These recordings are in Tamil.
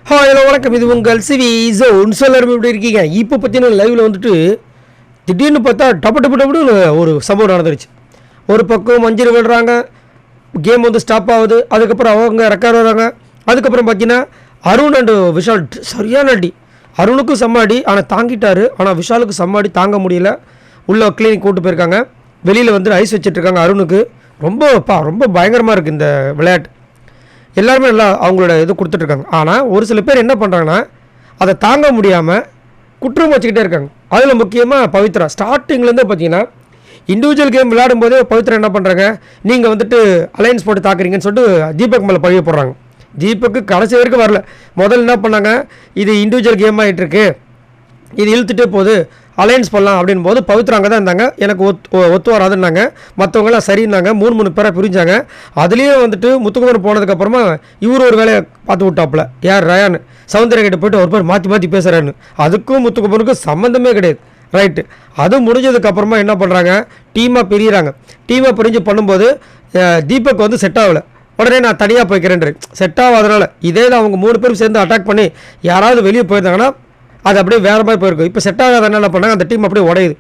ஹலோ வணக்கம், இது உங்கள் சிவி ஜோன். எல்லாரும் எப்படி இருக்கீங்க? இப்போ பார்த்தீங்கன்னா லைவில் வந்துட்டு திடீர்னு பார்த்தா டப்புன்னு ஒரு சம்பவம் நடந்துருச்சு. ஒரு பக்கம் மஞ்சள் விடுறாங்க, கேம் வந்து ஸ்டாப் ஆகுது. அதுக்கப்புறம் அவங்க ரெக்கார்ட் வராங்க. அதுக்கப்புறம் பார்த்தீங்கன்னா அருண் அண்டு விஷால் சரியான அடி. அருணுக்கும் செம்ம அடி, ஆனால் தாங்கிட்டாரு. ஆனால் விஷாலுக்கு செம்ம அடி தாங்க முடியல. உள்ள கிளினிக் கூப்பிட்டு போயிருக்காங்க. வெளியில் வந்து ஐஸ் வச்சுட்ருக்காங்க அருணுக்கு. ரொம்ப பயங்கரமாக இருக்குது இந்த விளையாட்டு. எல்லாருமே நல்லா அவங்களோட இது கொடுத்துட்ருக்காங்க. ஆனால் ஒரு சில பேர் என்ன பண்ணுறாங்கன்னா அதை தாங்க முடியாமல் குற்றம் வச்சுக்கிட்டே இருக்காங்க. அதில் முக்கியமாக பவித்ரா ஸ்டார்டிங்லேருந்தே பார்த்தீங்கன்னா இண்டிவிஜுவல் கேம் விளையாடும் போதே பவித்ரா என்ன பண்ணுறாங்க, நீங்கள் வந்துட்டு அலையன்ஸ் போட்டு தாக்குறீங்கன்னு சொல்லிட்டு தீபக் மேலே பழிய போடுறாங்க. தீபக்கு கடைசி வரைக்கும் வரல. முதல்ல என்ன பண்ணாங்க, இது இண்டிவிஜுவல் கேம் ஆகிட்டுருக்கு, இது இழுத்துட்டே போகுது, அலையன்ஸ் பண்ணலாம் அப்படின் போது பவித்ரா அங்கே தான் இருந்தாங்க. எனக்கு ஒத்து வராதுன்னாங்க. மற்றவங்களாம் சரின்னாங்க. 3 பேராக பிரிஞ்சாங்க. அதுலேயே வந்துட்டு முத்துக்குமரன் போனதுக்கப்புறமா இவர் ஒரு வேலையை பார்த்து விட்டாப்புல. யார்? ரயான் சௌந்தர்யா கிட்ட போய்ட்டு ஒரு பேர் மாற்றி பேசுகிறான்னு. அதுக்கும் முத்துக்குமரனுக்கும் சம்மந்தமே கிடையாது. ரைட்டு. அது முடிஞ்சதுக்கப்புறமா என்ன பண்ணுறாங்க, டீமாக பிரிகிறாங்க. டீமாக பிரிஞ்சு பண்ணும்போது தீபக் வந்து செட் ஆகலை. உடனே நான் தனியாக போய்க்கிறேன். செட் ஆகாதனால இதே தான் அவங்க 3 பேரும் சேர்ந்து அட்டாக் பண்ணி யாராவது வெளியே போயிருந்தாங்கன்னா அது அப்படியே வேறு மாதிரி போயிருக்கும். இப்போ செட் ஆகாத என்ன பண்ணாங்க, அந்த டீம் அப்படியே உடையுது.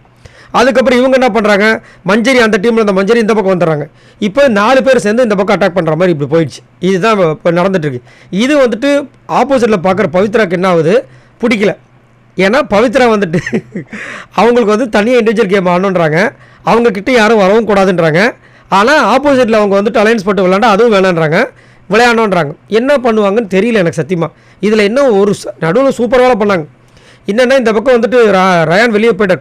அதுக்கப்புறம் இவங்க என்ன பண்ணுறாங்க, மஞ்சரி அந்த டீமில் அந்த மஞ்சரி இந்த பக்கம் வந்துடுறாங்க. இப்போ 4 பேர் சேர்ந்து இந்த பக்கம் அட்டாக் பண்ணுற மாதிரி இப்படி போயிடுச்சு. இதுதான் இப்போ நடந்துட்டுருக்கு. இது வந்துட்டு ஆப்போசிட்டில் பார்க்குற பவித்ராக்கு என்ன ஆகுது, பிடிக்கல. ஏன்னா பவித்ரா வந்துட்டு அவங்களுக்கு வந்து தனியாக இண்டிவிஜுவல் கேம் ஆடணுன்றாங்க. அவங்கக்கிட்ட யாரும் வரவும் கூடாதுன்றாங்க. ஆனால் ஆப்போசிட்டில் அவங்க வந்துட்டு அலையன்ஸ் போட்டு விளையாண்டா அதுவும் வேணான்றாங்க, விளையாடணுன்றாங்க. என்ன பண்ணுவாங்கன்னு தெரியல எனக்கு சத்தியமாக. இதில் இன்னும் ஒரு நடுவில் சூப்பர் வேலை பண்ணாங்க. என்னென்னா இந்த பக்கம் வந்துட்டு ரயான் வெளியே போயிட்டார்.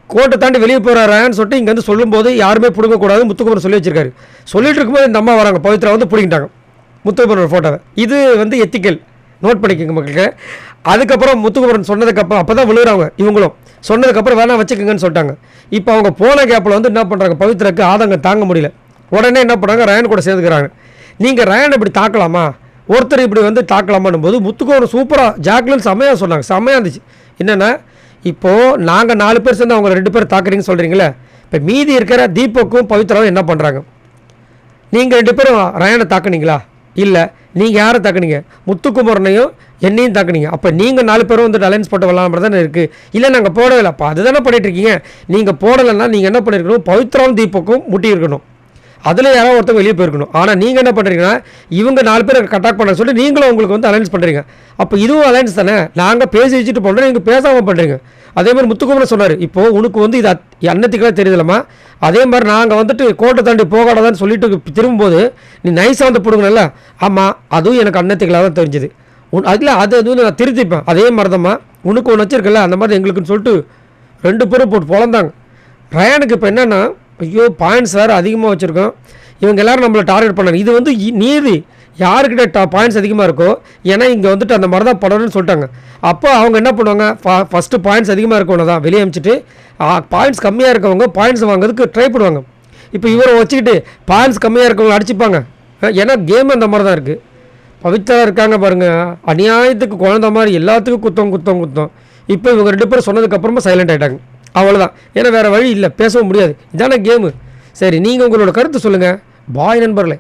கோட்டை தாண்டி வெளியே போகிற ரயான் சொல்லிட்டு இங்கே வந்து சொல்லும்போது யாருமே பிடுங்கக்கூடாது முத்துக்குமரன் சொல்லி வச்சிருக்காரு. சொல்லிட்டு இருக்கும்போது இந்த அம்மா வராங்க, பவித்ரா வந்து பிடிங்கிட்டாங்க முத்துக்குமரன் ஃபோட்டோவை. இது வந்து எத்திக்கல், நோட் பண்ணிக்கோங்க மக்களுக்கு. அதுக்கப்புறம் முத்துக்குமரன் சொன்னதுக்கப்புறம் அப்போ தான் விழுகிறாங்க. இவங்களும் சொன்னதுக்கப்புறம் வேணாம் வச்சுக்கோங்கன்னு சொல்லிட்டாங்க. இப்போ அவங்க போன கேப்பில் வந்து என்ன பண்ணுறாங்க, பவித்ராக்கு ஆதங்கம் தாங்க முடியல. உடனே என்ன பண்ணுறாங்க, ரயான் கூட சேர்ந்துக்கிறாங்க. நீங்கள் ரயான் இப்படி தாக்கலாமா, ஒருத்தர் இப்படி வந்து தாக்கலாமான்னும் போது முத்துக்குமரன் சூப்பராக ஜாக்லின் செம்மையாக சொன்னாங்க. செம்மையாக இருந்துச்சு. என்னென்னா இப்போது நாங்கள் 4 பேர் சேர்ந்து அவங்க 2 பேர் தாக்குறீங்கன்னு சொல்கிறீங்களே, இப்போ மீதி இருக்கிற தீபக்கும் பவித்ராவும் என்ன பண்ணுறாங்க, நீங்கள் 2 பேரும் ரயானை தாக்குனீங்களா? இல்லை. நீங்கள் யாரை தாக்குனீங்க? முத்துக்குமரனையும் என்னையும் தாக்குனீங்க. அப்போ நீங்கள் 4 பேரும் வந்து அலையன்ஸ் போட்டு விளாட்ற தானே இருக்குது. இல்லை நாங்கள் போடவே இல்லை. அப்போ அதுதானே பண்ணிகிட்ருக்கீங்க. நீங்கள் போடலைன்னா நீங்கள் என்ன பண்ணியிருக்கணும், பவித்ராவும் தீபக்கும் முட்டியிருக்கணும். அதில் யாராவது ஒருத்தவங்க வெளியே போயிருக்கணும். ஆனால் நீங்கள் என்ன பண்ணுறீங்கன்னா இவங்க 4 பேர் அட்டாக் பண்ண சொல்லி நீங்களும் உங்களுக்கு வந்து அலையன்ஸ் பண்ணுறீங்க. அப்போ இதுவும் அலையன்ஸ் தானே. நாங்கள் பேசி வச்சுட்டு பண்ணுறோம், நீங்கள் பேசாமல் பண்ணுறீங்க. அதே மாதிரி முத்துக்குமரன் சொன்னார், இப்போது உனக்கு வந்து இது அன்னத்துக்கெல்லாம் தெரியுதுலம்மா. அதே மாதிரி நாங்கள் வந்துட்டு கோட்டை தாண்டி போகாடாதான்னு சொல்லிட்டு திரும்பும்போது நீ நைஸாக வந்து பிடுங்கணும்ல. ஆமாம், அதுவும் எனக்கு அன்னத்துக்கெல்லாம் தான் தெரிஞ்சுது. அதில் அது எதுவும் நான் திருத்திப்பேன். அதே மாதிரி தான்மா உனக்கு ஒன்று வச்சிருக்கல, அந்த மாதிரி எங்களுக்குன்னு சொல்லிட்டு 2 பேரும் போட்டு பொழந்தாங்க. ரயானுக்கு இப்போ என்னென்னா, ஐயோ பாயிண்ட்ஸ் வேறு அதிகமாக வச்சுருக்கோம், இவங்க எல்லோரும் நம்மளை டார்கெட் பண்ணாங்க. இது வந்து நீதி, யாருக்கிட்ட பாயிண்ட்ஸ் அதிகமாக இருக்கோ, ஏன்னா இங்கே வந்துட்டு அந்த மாதிரி தான் படணும்னு சொல்லிட்டாங்க. அப்போ அவங்க என்ன பண்ணுவாங்க, ஃபஸ்ட்டு பாயிண்ட்ஸ் அதிகமாக இருக்கவங்க தான் வெளியே அனுப்பிச்சிட்டு பாயிண்ட்ஸ் கம்மியாக இருக்கவங்க பாயிண்ட்ஸ் வாங்குறதுக்கு ட்ரை பண்ணுவாங்க. இப்போ இவரை வச்சுக்கிட்டு பாயிண்ட்ஸ் கம்மியாக இருக்கவங்க அடிச்சுப்பாங்க. ஏன்னா கேம் அந்த மாதிரி தான் இருக்குது. பவித்ரா இருக்காங்க பாருங்கள், அநியாயத்துக்கு குழந்த மாதிரி எல்லாத்துக்கும் குத்தம். இப்போ இவங்க 2 பேரும் சொன்னதுக்கப்புறமா சைலண்ட் ஆகிட்டாங்க. அவ்வளோதான். ஏன்னா வேறு வழி இல்லை, பேசவும் முடியாது. இதான கேமு. சரி, நீங்கள் உங்களோட கருத்து சொல்லுங்கள். பாய் நண்பர்களே.